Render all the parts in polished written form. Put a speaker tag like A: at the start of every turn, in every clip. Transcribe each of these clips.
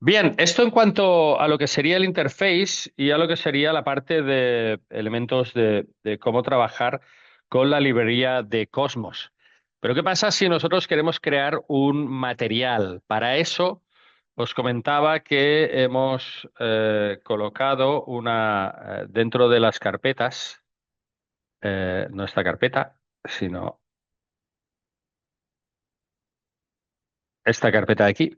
A: Bien, esto en cuanto a lo que sería el interface y a lo que sería la parte de elementos de cómo trabajar con la librería de Cosmos. Pero ¿qué pasa si nosotros queremos crear un material? Para eso os comentaba que hemos colocado dentro de las carpetas, no esta carpeta, sino esta carpeta de aquí.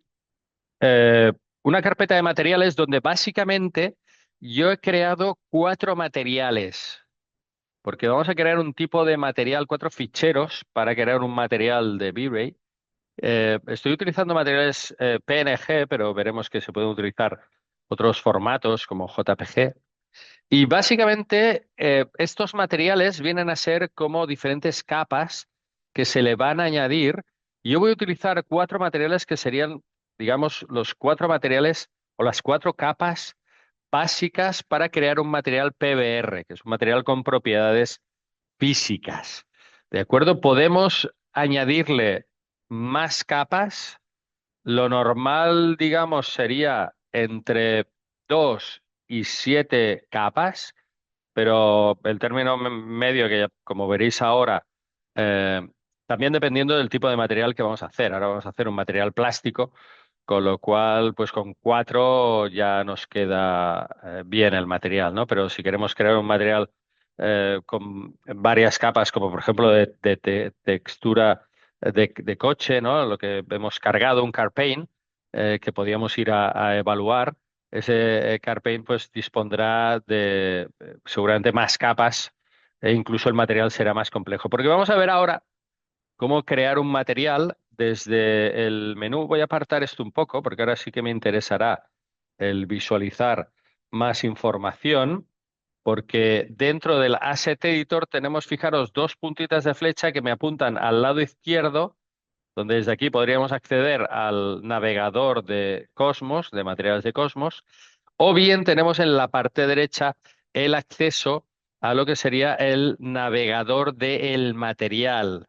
A: eh, una carpeta de materiales donde básicamente yo he creado cuatro materiales, porque vamos a crear un tipo de material, cuatro ficheros para crear un material de V-Ray. Estoy utilizando materiales PNG, pero veremos que se pueden utilizar otros formatos como JPG. Y básicamente estos materiales vienen a ser como diferentes capas que se le van a añadir. Yo voy a utilizar cuatro materiales que serían, digamos, los cuatro materiales o las cuatro capas básicas para crear un material PBR, que es un material con propiedades físicas. ¿De acuerdo? Podemos añadirle más capas. Lo normal, digamos, sería entre 2 y 7 capas, pero el término medio, que como veréis ahora, eh, también dependiendo del tipo de material que vamos a hacer. Ahora vamos a hacer un material plástico, con lo cual, pues con cuatro ya nos queda bien el material, ¿no? Pero si queremos crear un material con varias capas, como por ejemplo de textura de coche, ¿no? Lo que hemos cargado, un car paint, que podíamos ir a evaluar. Ese CarPaint pues dispondrá de seguramente más capas e incluso el material será más complejo. Porque vamos a ver ahora cómo crear un material desde el menú. Voy a apartar esto un poco porque ahora sí que me interesará el visualizar más información, porque dentro del Asset Editor tenemos, fijaros, dos puntitas de flecha que me apuntan al lado izquierdo, donde desde aquí podríamos acceder al navegador de Cosmos, de materiales de Cosmos, o bien tenemos en la parte derecha el acceso a lo que sería el navegador del material.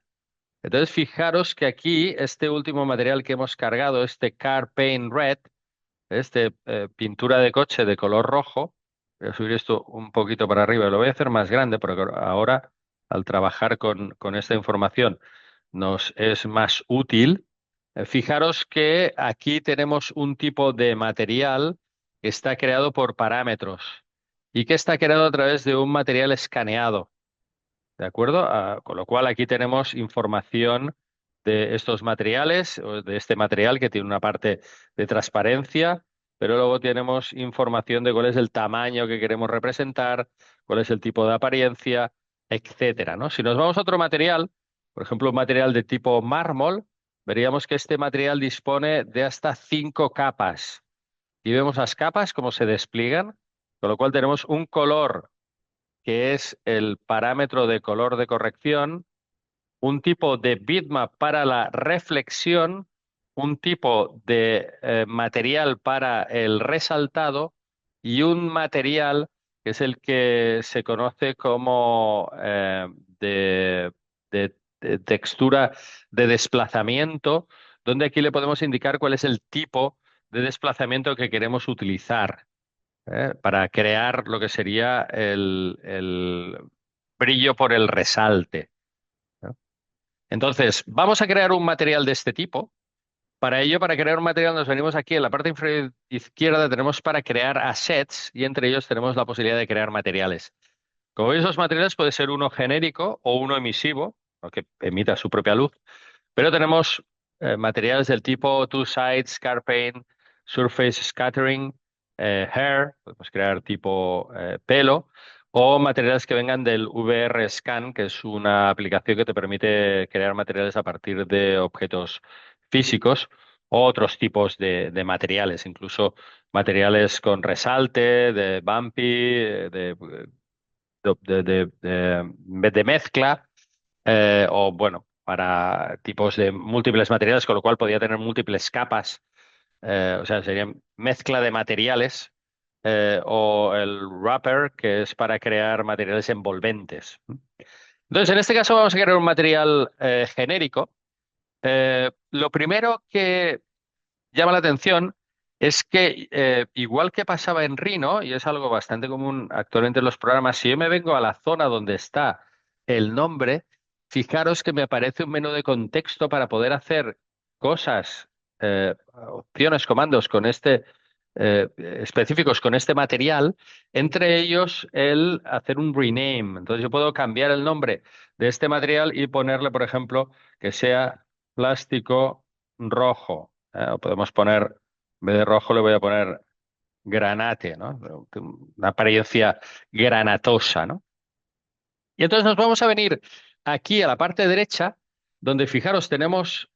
A: Entonces, fijaros que aquí este último material que hemos cargado, este Car Paint Red, pintura de coche de color rojo, voy a subir esto un poquito para arriba, lo voy a hacer más grande porque ahora al trabajar con esta información nos es más útil. Fijaros que aquí tenemos un tipo de material que está creado por parámetros y que está creado a través de un material escaneado. ¿De acuerdo? Con lo cual aquí tenemos información de estos materiales, o de este material que tiene una parte de transparencia, pero luego tenemos información de cuál es el tamaño que queremos representar, cuál es el tipo de apariencia, etcétera, ¿no? Si nos vamos a otro material, por ejemplo, un material de tipo mármol, veríamos que este material dispone de hasta 5 capas. Y vemos las capas cómo se despliegan, con lo cual tenemos un color que es el parámetro de color de corrección, un tipo de bitmap para la reflexión, un tipo de material para el resaltado y un material que es el que se conoce como de, de textura de desplazamiento, donde aquí le podemos indicar cuál es el tipo de desplazamiento que queremos utilizar para crear lo que sería el brillo por el resalte, ¿no? Entonces, vamos a crear un material de este tipo. Para ello, para crear un material, nos venimos aquí en la parte inferior izquierda, tenemos para crear assets y entre ellos tenemos la posibilidad de crear materiales. Como veis, los materiales puede ser uno genérico o uno emisivo, o que emita su propia luz, pero tenemos materiales del tipo Two Sides, Car Paint, Surface Scattering, Hair, podemos crear tipo pelo, o materiales que vengan del VR Scan, que es una aplicación que te permite crear materiales a partir de objetos físicos, o otros tipos de materiales, incluso materiales con resalte, de bumpy, de mezcla, o bueno, para tipos de múltiples materiales, con lo cual podría tener múltiples capas, o sea, sería mezcla de materiales, o el wrapper, que es para crear materiales envolventes. Entonces, en este caso vamos a crear un material genérico. Lo primero que llama la atención Es que igual que pasaba en Rhino, y es algo bastante común actualmente en los programas, si yo me vengo a la zona donde está el nombre, fijaros que me aparece un menú de contexto para poder hacer cosas, opciones, comandos con específicos con este material, entre ellos el hacer un rename. Entonces yo puedo cambiar el nombre de este material y ponerle, por ejemplo, que sea plástico rojo. O podemos poner en vez de rojo le voy a poner granate, ¿no? Una apariencia granatosa, ¿no? Y entonces nos vamos a venir aquí a la parte derecha, donde fijaros, tenemos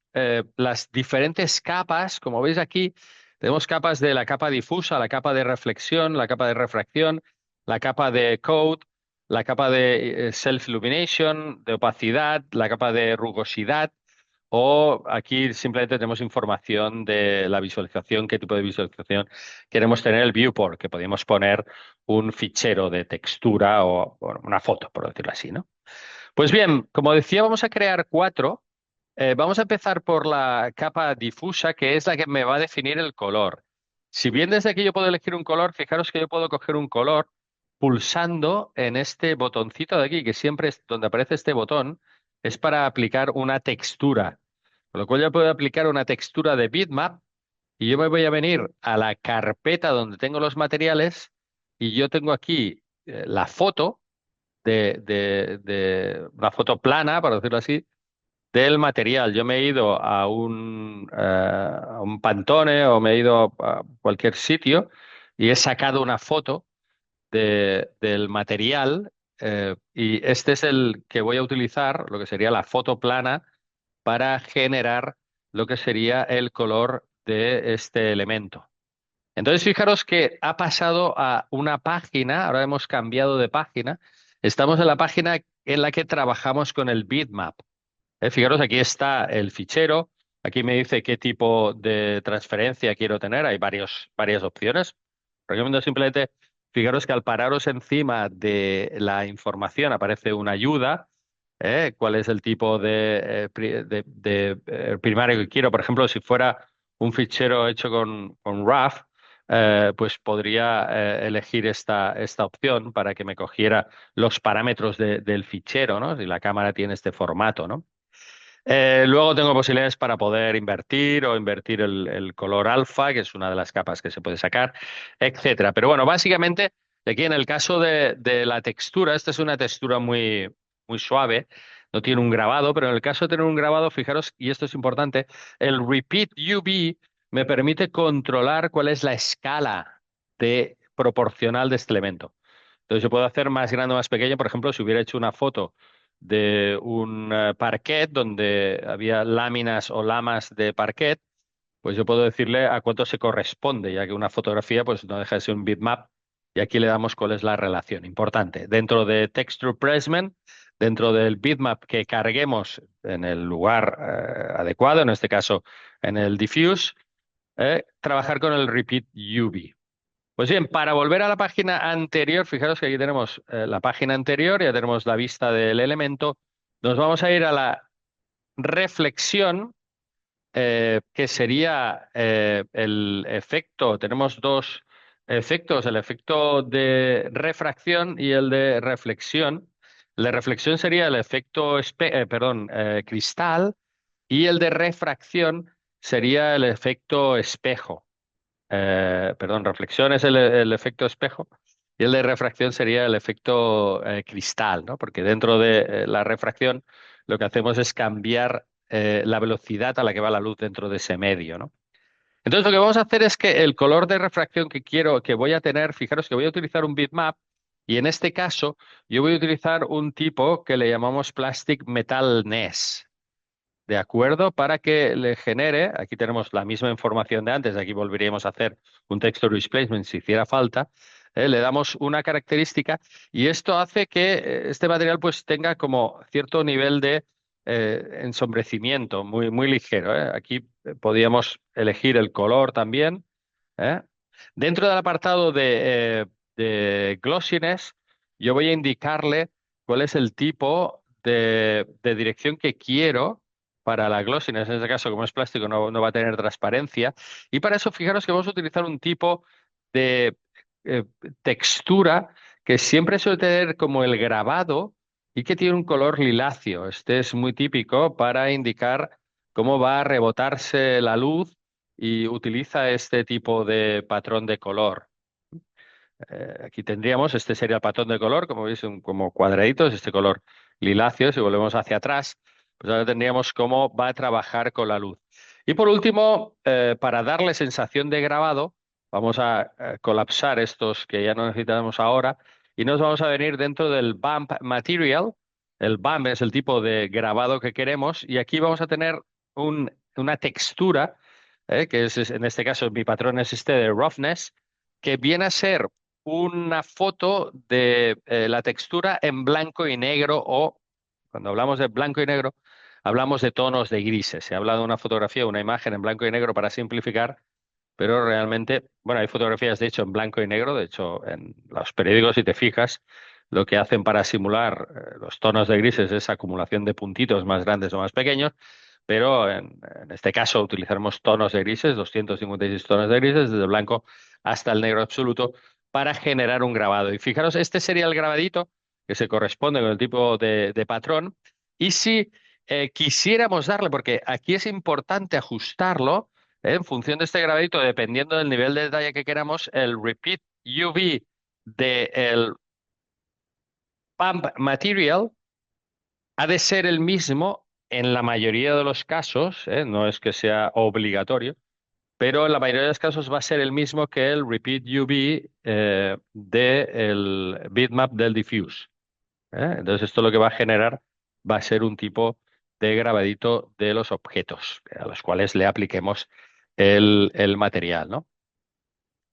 A: las diferentes capas, como veis aquí, tenemos capas de la capa difusa, la capa de reflexión, la capa de refracción, la capa de code, la capa de self-illumination, de opacidad, la capa de rugosidad, o aquí simplemente tenemos información de la visualización, qué tipo de visualización queremos tener el viewport, que podríamos poner un fichero de textura o bueno, una foto, por decirlo así, ¿no? Pues bien, como decía, vamos a crear cuatro. Vamos a empezar por la capa difusa, que es la que me va a definir el color. Si bien desde aquí yo puedo elegir un color, fijaros que yo puedo coger un color pulsando en este botoncito de aquí, que siempre es donde aparece este botón, es para aplicar una textura. Con lo cual yo puedo aplicar una textura de bitmap y yo me voy a venir a la carpeta donde tengo los materiales y yo tengo aquí la foto de una foto plana, por decirlo así, del material. Yo me he ido a un Pantone o me he ido a cualquier sitio y he sacado una foto del material y este es el que voy a utilizar, lo que sería la foto plana, para generar lo que sería el color de este elemento. Entonces, fijaros que ha pasado a una página, ahora hemos cambiado de página, estamos en la página en la que trabajamos con el bitmap. Fijaros, aquí está el fichero, aquí me dice qué tipo de transferencia quiero tener, hay varias opciones. Recomiendo simplemente, fijaros que al pararos encima de la información aparece una ayuda, cuál es el tipo de primario que quiero. Por ejemplo, si fuera un fichero hecho con RAW, pues podría elegir esta opción para que me cogiera los parámetros del fichero, ¿no? Si la cámara tiene este formato, ¿no? Luego tengo posibilidades para poder invertir o invertir el color alfa, que es una de las capas que se puede sacar, etcétera. Pero bueno, básicamente, aquí en el caso de la textura, esta es una textura muy suave, no tiene un grabado, pero en el caso de tener un grabado, fijaros, y esto es importante, el Repeat UV me permite controlar cuál es la escala proporcional de este elemento. Entonces yo puedo hacer más grande o más pequeño. Por ejemplo, si hubiera hecho una foto de un parquet donde había láminas o lamas de parquet, pues yo puedo decirle a cuánto se corresponde, ya que una fotografía pues no deja de ser un bitmap y aquí le damos cuál es la relación. Importante. Dentro de Texture Placement, dentro del bitmap que carguemos en el lugar adecuado, en este caso en el diffuse, trabajar con el Repeat UV. Pues bien, para volver a la página anterior, fijaros que aquí tenemos la página anterior, ya tenemos la vista del elemento. Nos vamos a ir a la reflexión, que sería el efecto. Tenemos dos efectos, el efecto de refracción y el de reflexión. El de reflexión sería el efecto cristal y el de refracción sería el efecto espejo. Reflexión es el efecto espejo y el de refracción sería el efecto cristal, ¿no? Porque dentro de la refracción lo que hacemos es cambiar la velocidad a la que va la luz dentro de ese medio, ¿no? Entonces lo que vamos a hacer es que el color de refracción que quiero, que voy a tener, fijaros que voy a utilizar un bitmap y en este caso yo voy a utilizar un tipo que le llamamos Plastic Metal Ness. ¿De acuerdo? Para que le genere, aquí tenemos la misma información de antes, aquí volveríamos a hacer un texture displacement si hiciera falta, le damos una característica y esto hace que este material pues tenga como cierto nivel de ensombrecimiento muy ligero. Aquí podríamos elegir el color también. ¿eh? Dentro del apartado de glossiness, yo voy a indicarle cuál es el tipo de dirección que quiero para la glossiness, en este caso, como es plástico, no va a tener transparencia. Y para eso, fijaros que vamos a utilizar un tipo de eh, textura que siempre suele tener como el grabado y que tiene un color liláceo. Este es muy típico para indicar cómo va a rebotarse la luz y utiliza este tipo de patrón de color. Aquí tendríamos, este sería el patrón de color, como veis, como cuadraditos, este color liláceo. Si volvemos hacia atrás, pues ahora tendríamos cómo va a trabajar con la luz. Y por último, para darle sensación de grabado, vamos a colapsar estos que ya no necesitamos ahora y nos vamos a venir dentro del bump material. El bump es el tipo de grabado que queremos y aquí vamos a tener una textura, que en este caso mi patrón es este de roughness, que viene a ser una foto de la textura en blanco y negro o, cuando hablamos de blanco y negro, hablamos de tonos de grises. Se habla de una fotografía, una imagen en blanco y negro para simplificar, pero realmente, bueno, hay fotografías de hecho en blanco y negro, de hecho en los periódicos, si te fijas, lo que hacen para simular los tonos de grises es acumulación de puntitos más grandes o más pequeños, pero en este caso utilizaremos tonos de grises, 256 tonos de grises, desde el blanco hasta el negro absoluto, para generar un grabado. Y fijaros, este sería el grabadito que se corresponde con el tipo de patrón. Y si quisiéramos darle, porque aquí es importante ajustarlo, en función de este grabadito, dependiendo del nivel de detalle que queramos, el repeat UV del pump material ha de ser el mismo en la mayoría de los casos, no es que sea obligatorio, pero en la mayoría de los casos va a ser el mismo que el repeat UV del bitmap del diffuse. Entonces esto lo que va a generar va a ser un tipo de grabadito de los objetos a los cuales le apliquemos el material, ¿no?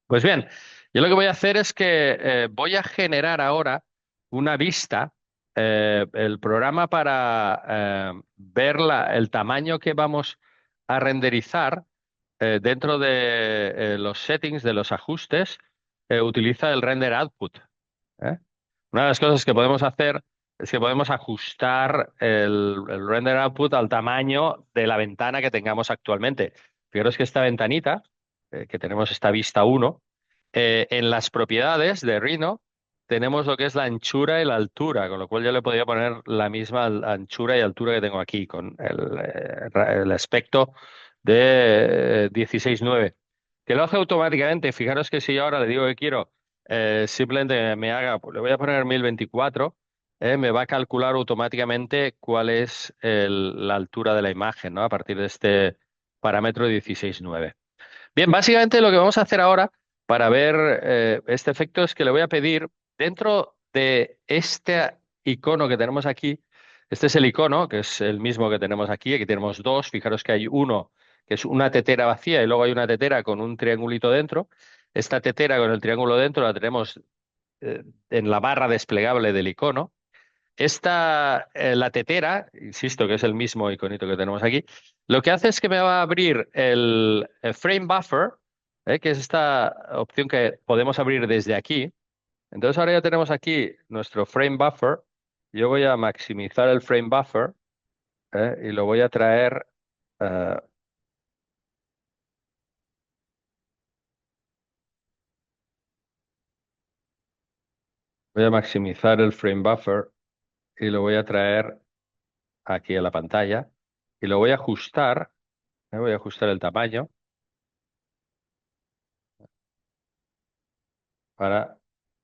A: Pues bien, yo lo que voy a hacer es que voy a generar ahora una vista, el programa para ver el tamaño que vamos a renderizar dentro de los settings, de los ajustes, utiliza el render output. ¿eh? Una de las cosas que podemos hacer es que podemos ajustar el render output al tamaño de la ventana que tengamos actualmente. Fijaros que esta ventanita, que tenemos esta vista uno, en las propiedades de Rhino tenemos lo que es la anchura y la altura, con lo cual yo le podría poner la misma anchura y altura que tengo aquí, con el aspecto de 16:9, que lo hace automáticamente. Fijaros que si yo ahora le digo que quiero simplemente me haga, pues le voy a poner 1024, me va a calcular automáticamente cuál es la altura de la imagen, ¿no? A partir de este parámetro 16:9. Bien, básicamente lo que vamos a hacer ahora para ver este efecto es que le voy a pedir dentro de este icono que tenemos aquí, este es el icono, que es el mismo que tenemos aquí. Aquí tenemos dos, fijaros que hay uno que es una tetera vacía y luego hay una tetera con un triangulito dentro. Esta tetera con el triángulo dentro la tenemos en la barra desplegable del icono. La tetera, insisto que es el mismo iconito que tenemos aquí, lo que hace es que me va a abrir el frame buffer, que es esta opción que podemos abrir desde aquí. Entonces ahora ya tenemos aquí nuestro frame buffer. Yo voy a maximizar el frame buffer y lo voy a traer. eh, Voy a maximizar el frame buffer y lo voy a traer aquí a la pantalla y lo voy a ajustar. Voy a ajustar el tamaño para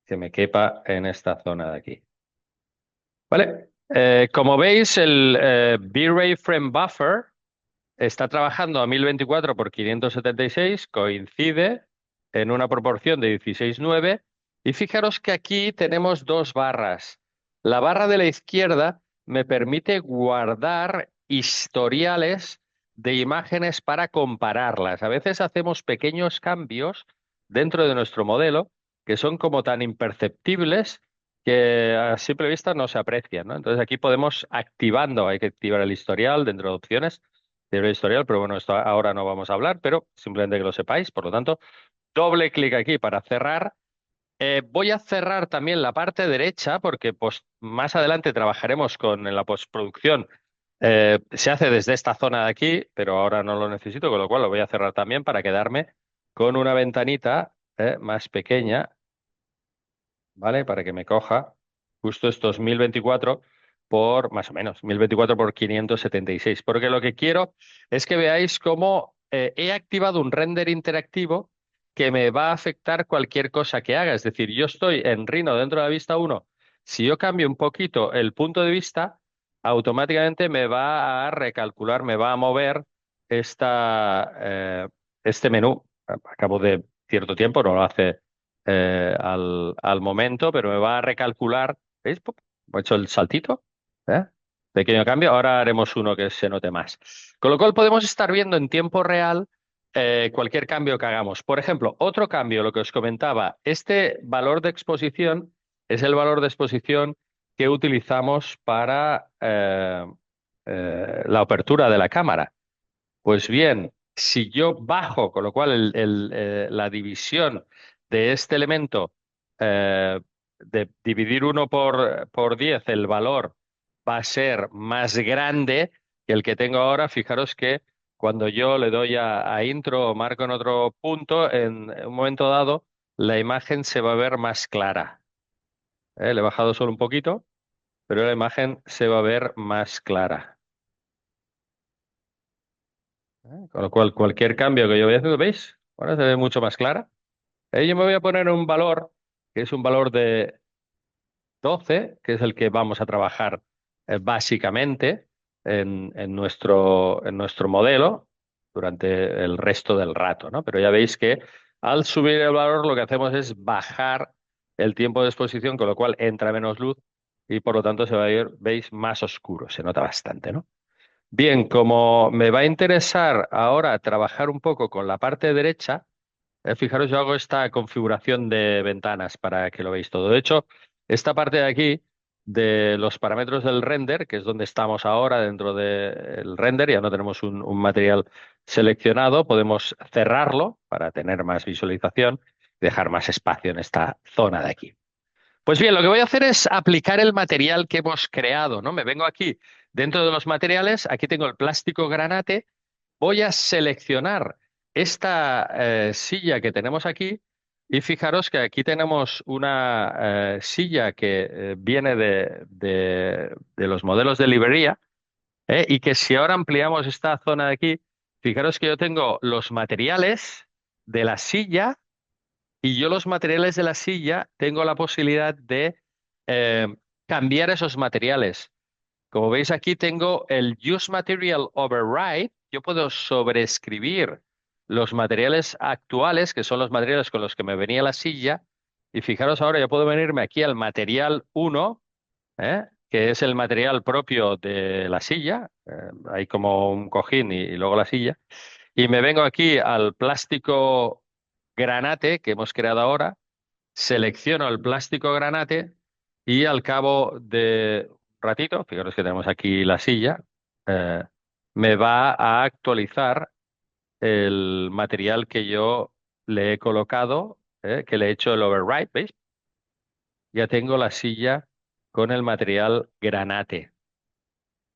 A: que me quepa en esta zona de aquí. Vale. Como veis, el V-Ray Frame Buffer está trabajando a 1024 por 576, coincide en una proporción de 16:9. Y fijaros que aquí tenemos dos barras. La barra de la izquierda me permite guardar historiales de imágenes para compararlas. A veces hacemos pequeños cambios dentro de nuestro modelo que son como tan imperceptibles que a simple vista no se aprecian, ¿no? Entonces aquí podemos activando, hay que activar el historial dentro de opciones de historial, pero bueno, esto ahora no vamos a hablar, pero simplemente que lo sepáis. Por lo tanto, doble clic aquí para cerrar. Voy a cerrar también la parte derecha porque pues, más adelante trabajaremos con en la postproducción Se hace desde esta zona de aquí, pero ahora no lo necesito, con lo cual lo voy a cerrar también para quedarme con una ventanita más pequeña, ¿vale? Para que me coja justo estos 1024 por, más o menos, 1024 por 576. Porque lo que quiero es que veáis cómo he activado un render interactivo que me va a afectar cualquier cosa que haga. Es decir, yo estoy en Rhino dentro de la vista uno. Si yo cambio un poquito el punto de vista, automáticamente me va a recalcular, me va a mover este menú. A cabo de cierto tiempo, no lo hace al momento, pero me va a recalcular. ¿Veis? Pop, he hecho el saltito. ¿Eh? Pequeño cambio. Ahora haremos uno que se note más. Con lo cual podemos estar viendo en tiempo real cualquier cambio que hagamos. Por ejemplo, otro cambio, lo que os comentaba, este valor de exposición es el valor de exposición que utilizamos para la apertura de la cámara. Pues bien, si yo bajo, con lo cual la división de este elemento, de dividir uno por 10, el valor va a ser más grande que el que tengo ahora. Fijaros que cuando yo le doy a intro o marco en otro punto, en un momento dado, la imagen se va a ver más clara. Le he bajado solo un poquito, pero la imagen se va a ver más clara. Con lo cual, cualquier cambio que yo vaya haciendo, ¿veis? Ahora se ve mucho más clara. Yo me voy a poner un valor, que es un valor de 12, que es el que vamos a trabajar básicamente en nuestro modelo durante el resto del rato, ¿no? Pero ya veis que al subir el valor lo que hacemos es bajar el tiempo de exposición, con lo cual entra menos luz y por lo tanto se va a ir, veis, más oscuro. Se nota bastante, ¿no? Bien, como me va a interesar ahora trabajar un poco con la parte derecha, fijaros, yo hago esta configuración de ventanas para que lo veáis todo. De hecho, esta parte de aquí, de los parámetros del render, que es donde estamos ahora dentro del render, ya no tenemos un material seleccionado, podemos cerrarlo para tener más visualización y dejar más espacio en esta zona de aquí. Pues bien, lo que voy a hacer es aplicar el material que hemos creado, ¿no? Me vengo aquí dentro de los materiales, aquí tengo el plástico granate, voy a seleccionar esta silla que tenemos aquí y fijaros que aquí tenemos una silla que viene de los modelos de librería, y que si ahora ampliamos esta zona de aquí, fijaros que yo tengo los materiales de la silla y yo los materiales de la silla tengo la posibilidad de eh, cambiar esos materiales. Como veis aquí tengo el Use Material Override. Yo puedo sobreescribir los materiales actuales, que son los materiales con los que me venía la silla. Y fijaros ahora, yo puedo venirme aquí al material uno, que es el material propio de la silla. Hay como un cojín y luego la silla. Y me vengo aquí al plástico granate que hemos creado ahora, selecciono el plástico granate y al cabo de un ratito, fijaros que tenemos aquí la silla, eh, me va a actualizar el material que yo le he colocado, que le he hecho el override, ¿veis? Ya tengo la silla con el material granate.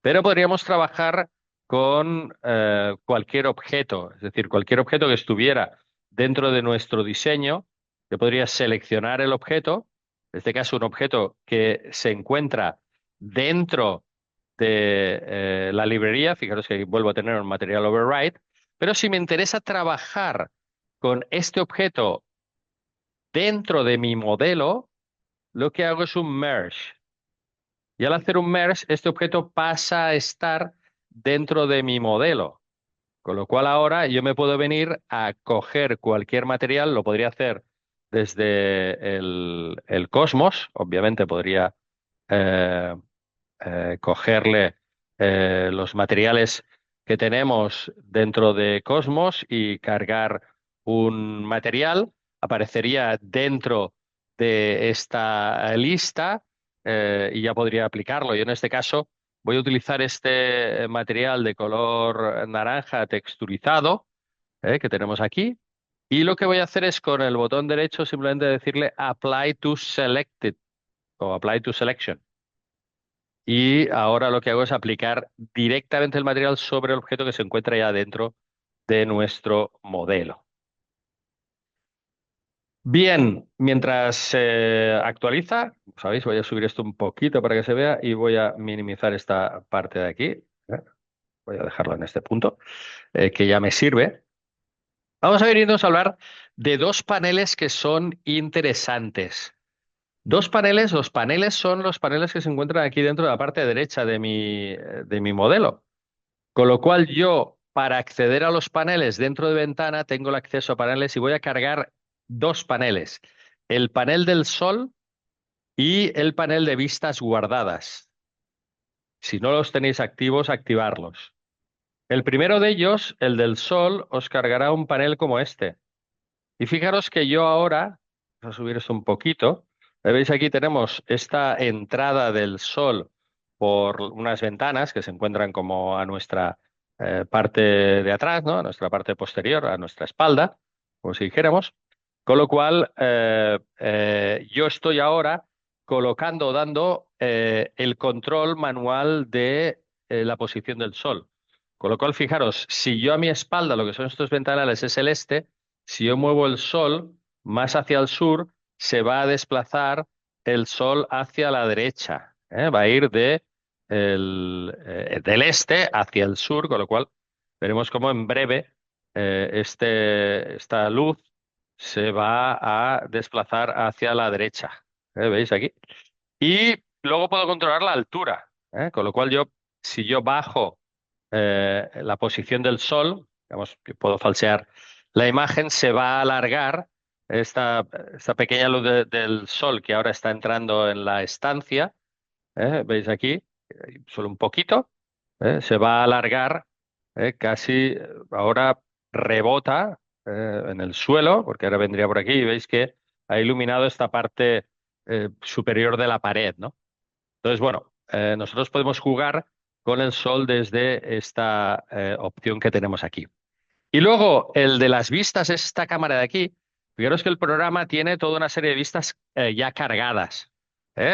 A: Pero podríamos trabajar con cualquier objeto, es decir, cualquier objeto que estuviera dentro de nuestro diseño. Yo podría seleccionar el objeto, en este caso un objeto que se encuentra dentro de la librería. Fijaros que vuelvo a tener un material override, pero si me interesa trabajar con este objeto dentro de mi modelo, lo que hago es un merge. Y al hacer un merge, este objeto pasa a estar dentro de mi modelo. Con lo cual ahora yo me puedo venir a coger cualquier material, lo podría hacer desde el Cosmos, obviamente podría eh, cogerle los materiales que tenemos dentro de Cosmos y cargar un material, aparecería dentro de esta lista, y ya podría aplicarlo. Yo en este caso voy a utilizar este material de color naranja texturizado, que tenemos aquí. Y lo que voy a hacer es con el botón derecho simplemente decirle Apply to Selected o Apply to Selection. y ahora lo que hago es aplicar directamente el material sobre el objeto que se encuentra ya dentro de nuestro modelo. Bien, mientras se actualiza, ¿sabéis? Voy a subir esto un poquito para que se vea y voy a minimizar esta parte de aquí. Voy a dejarlo en este punto, que ya me sirve. Vamos a venirnos a hablar de dos paneles que son interesantes. Dos paneles, los paneles son los paneles que se encuentran aquí dentro de la parte derecha de mi modelo. Con lo cual yo, para acceder a los paneles dentro de ventana, tengo el acceso a paneles y voy a cargar dos paneles. El panel del sol y el panel de vistas guardadas. Si no los tenéis activos, activarlos. El primero de ellos, el del sol, os cargará un panel como este. Y fijaros que yo ahora, vamos a subir esto un poquito, veis aquí tenemos esta entrada del sol por unas ventanas que se encuentran como a nuestra parte de atrás, ¿no? A nuestra parte posterior, a nuestra espalda, como si dijéramos. Con lo cual, yo estoy ahora colocando, dando el control manual de la posición del sol. Con lo cual, fijaros, si yo a mi espalda, lo que son estos ventanales es el este, si yo muevo el sol más hacia el sur, se va a desplazar el sol hacia la derecha. Va a ir del este hacia el sur, con lo cual veremos cómo en breve esta luz se va a desplazar hacia la derecha. ¿Veis aquí? Y luego puedo controlar la altura, con lo cual si yo bajo la posición del sol, digamos que puedo falsear la imagen, se va a alargar esta, esta pequeña luz del sol que ahora está entrando en la estancia. ¿Veis aquí? Solo un poquito. Se va a alargar casi, ahora rebota en el suelo, porque ahora vendría por aquí y veis que ha iluminado esta parte superior de la pared, ¿no? Entonces, bueno, nosotros podemos jugar con el sol desde esta opción que tenemos aquí. Y luego, el de las vistas es esta cámara de aquí. Fijaros que el programa tiene toda una serie de vistas ya cargadas.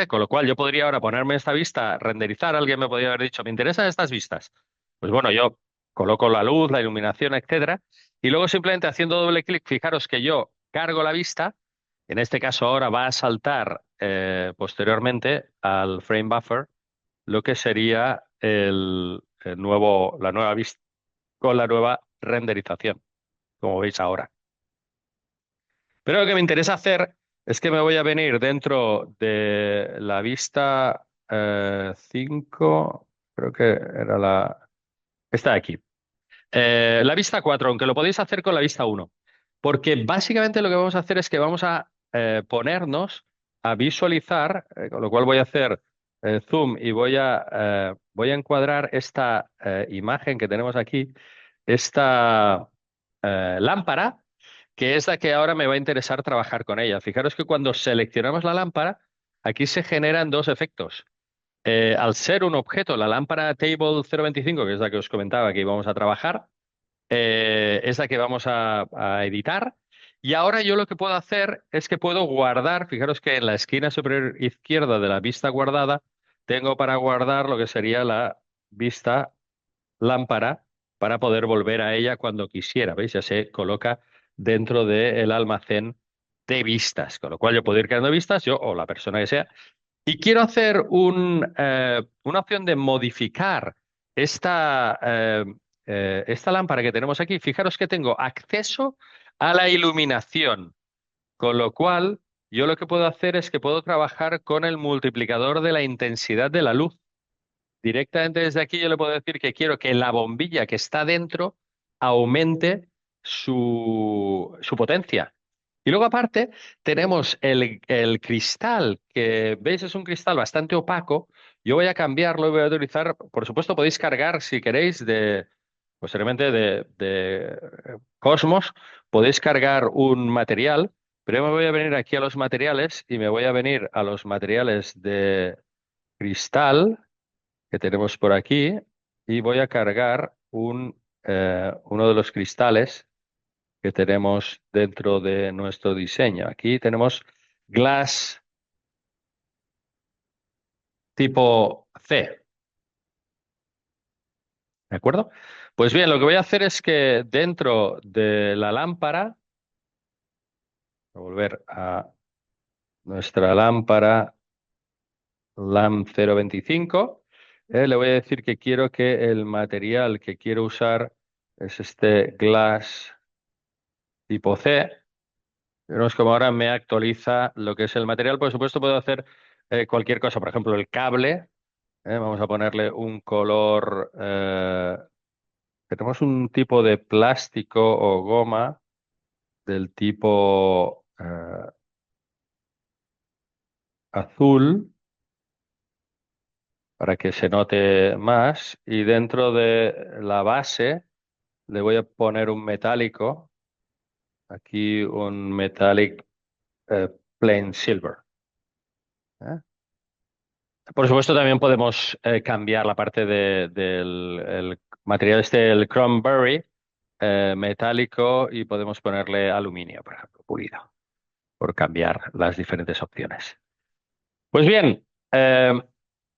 A: Con lo cual, yo podría ahora ponerme esta vista, renderizar. Alguien me podría haber dicho, me interesan estas vistas. Pues bueno, yo coloco la luz, la iluminación, etcétera. Y luego, simplemente haciendo doble clic, fijaros que yo cargo la vista. En este caso, ahora va a saltar posteriormente al frame buffer lo que sería la nueva vista con la nueva renderización, como veis ahora. Pero lo que me interesa hacer es que me voy a venir dentro de la vista 5, creo que era esta de aquí. La vista 4, aunque lo podéis hacer con la vista 1, porque básicamente lo que vamos a hacer es que vamos a ponernos a visualizar, con lo cual voy a hacer zoom y voy a encuadrar esta imagen que tenemos aquí, esta lámpara, que es la que ahora me va a interesar trabajar con ella. Fijaros que cuando seleccionamos la lámpara, aquí se generan dos efectos. Al ser un objeto, la lámpara Table 025, que es la que os comentaba que íbamos a trabajar, es la que vamos a editar. Y ahora yo lo que puedo hacer es que puedo guardar, fijaros que en la esquina superior izquierda de la vista guardada, tengo para guardar lo que sería la vista lámpara para poder volver a ella cuando quisiera. ¿Veis? Ya se coloca dentro del almacén de vistas, con lo cual yo puedo ir creando vistas, yo o la persona que sea, y quiero hacer una opción de modificar esta lámpara que tenemos aquí. Fijaros que tengo acceso a la iluminación, con lo cual yo lo que puedo hacer es que puedo trabajar con el multiplicador de la intensidad de la luz. Directamente desde aquí yo le puedo decir que quiero que la bombilla que está dentro aumente su potencia. Y luego aparte tenemos el cristal, que veis es un cristal bastante opaco. Yo voy a cambiarlo y voy a utilizar, por supuesto podéis cargar si queréis posteriormente de Cosmos, podéis cargar un material, pero yo me voy a venir aquí a los materiales y me voy a venir a los materiales de cristal que tenemos por aquí y voy a cargar uno de los cristales que tenemos dentro de nuestro diseño. Aquí tenemos Glass tipo C, ¿de acuerdo? Pues bien, lo que voy a hacer es que dentro de la lámpara, voy a volver a nuestra lámpara LAMP 025, le voy a decir que quiero que el material que quiero usar es este glass tipo C. Vemos como ahora me actualiza lo que es el material. Por supuesto, puedo hacer cualquier cosa. Por ejemplo, el cable. Vamos a ponerle un color. Tenemos un tipo de plástico o goma del tipo azul para que se note más. Y dentro de la base le voy a poner un metálico. Aquí un metallic eh, plain silver. ¿Eh? Por supuesto, también podemos cambiar la parte del el material este, el cranberry metálico, y podemos ponerle aluminio, por ejemplo, pulido, por cambiar las diferentes opciones. Pues bien,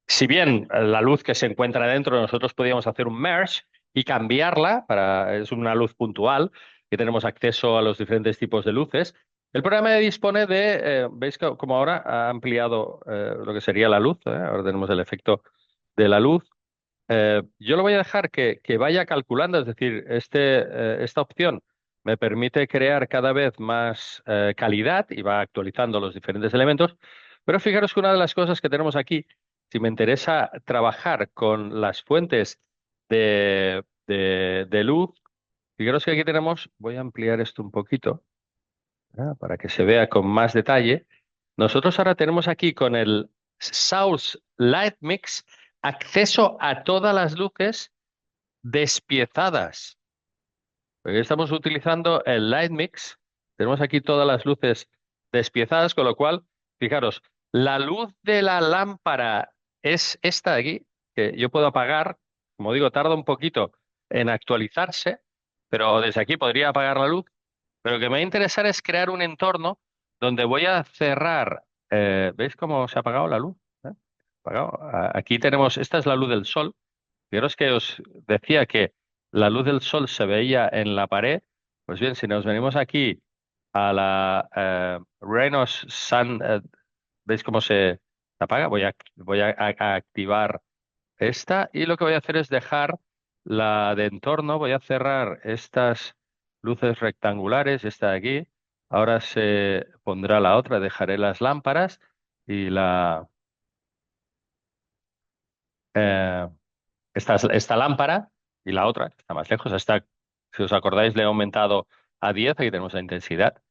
A: si bien la luz que se encuentra dentro, nosotros podríamos hacer un merge y cambiarla es una luz puntual, que tenemos acceso a los diferentes tipos de luces. El programa dispone de, veis que como ahora ha ampliado lo que sería la luz, ahora tenemos el efecto de la luz. Yo lo voy a dejar que vaya calculando, es decir, esta opción me permite crear cada vez más calidad y va actualizando los diferentes elementos, pero fijaros que una de las cosas que tenemos aquí, si me interesa trabajar con las fuentes de luz, fijaros que aquí tenemos, voy a ampliar esto un poquito para que se vea con más detalle. Nosotros ahora tenemos aquí con el Source Light Mix acceso a todas las luces despiezadas. Porque estamos utilizando el Light Mix. Tenemos aquí todas las luces despiezadas, con lo cual, fijaros, la luz de la lámpara es esta de aquí, que yo puedo apagar. Como digo, tarda un poquito en actualizarse, pero desde aquí podría apagar la luz. Pero lo que me va a interesar es crear un entorno donde voy a cerrar. ¿Veis cómo se ha apagado la luz? ¿Eh? Apagado. Aquí tenemos, esta es la luz del sol. Fijaros que os decía que la luz del sol se veía en la pared. Pues bien, si nos venimos aquí a la Reynolds Sun, ¿veis cómo se apaga? Voy a activar esta, y lo que voy a hacer es dejar la de entorno. Voy a cerrar estas luces rectangulares, esta de aquí. Ahora se pondrá la otra, dejaré las lámparas y eh, esta lámpara y la otra, que está más lejos. Esta, si os acordáis, le he aumentado a 10. Aquí tenemos la intensidad.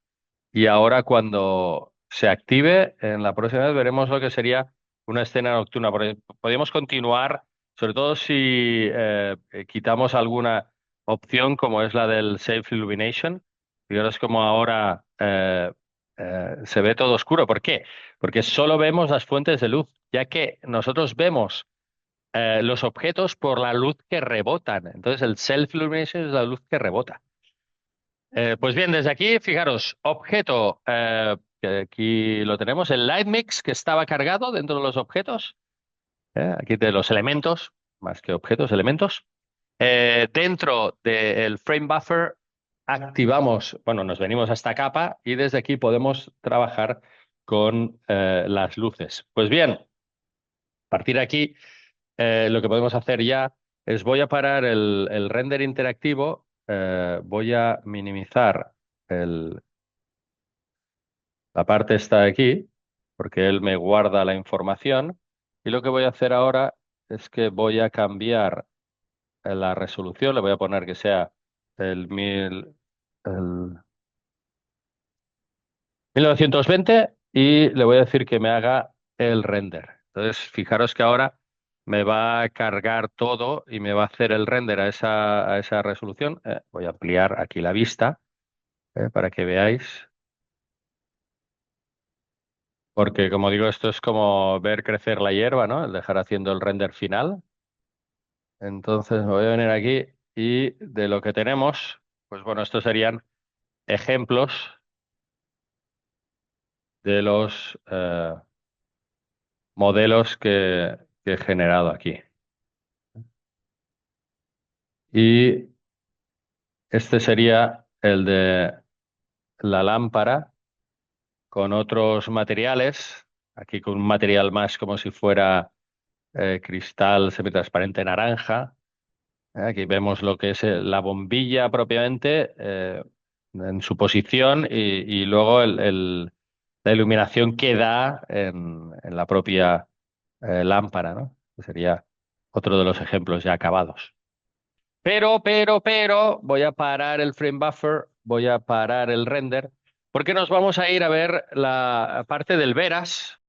A: Y ahora cuando se active, en la próxima vez veremos lo que sería una escena nocturna. Podríamos continuar, sobre todo si quitamos alguna opción como es la del Safe Illumination. Fijaros como ahora se ve todo oscuro. ¿Por qué? Porque solo vemos las fuentes de luz, ya que nosotros vemos los objetos por la luz que rebotan. Entonces el Self Illumination es la luz que rebota. Pues bien, desde aquí, fijaros, objeto, que aquí lo tenemos, el Light Mix que estaba cargado dentro de los objetos, aquí de los elementos, más que objetos, elementos. Dentro del Frame Buffer activamos, bueno, nos venimos a esta capa y desde aquí podemos trabajar con las luces. Pues bien, a partir de aquí, lo que podemos hacer ya es voy a parar el render interactivo, voy a minimizar la parte está aquí, porque él me guarda la información. Y lo que voy a hacer ahora es que voy a cambiar la resolución. Le voy a poner que sea el 1920, y le voy a decir que me haga el render. Entonces, fijaros que ahora me va a cargar todo y me va a hacer el render a esa resolución. Voy a ampliar aquí la vista para que veáis. Porque, como digo, esto es como ver crecer la hierba, ¿no? El dejar haciendo el render final. Entonces me voy a venir aquí y de lo que tenemos, pues bueno, estos serían ejemplos de los modelos que he generado aquí. Y este sería el de la lámpara con otros materiales. Aquí con un material más como si fuera cristal semitransparente naranja. Aquí vemos lo que es la bombilla propiamente en su posición y luego la iluminación que da en la propia lámpara, ¿no? Que sería otro de los ejemplos ya acabados. Pero, voy a parar el frame buffer, voy a parar el render, porque nos vamos a ir a ver la parte del Veras,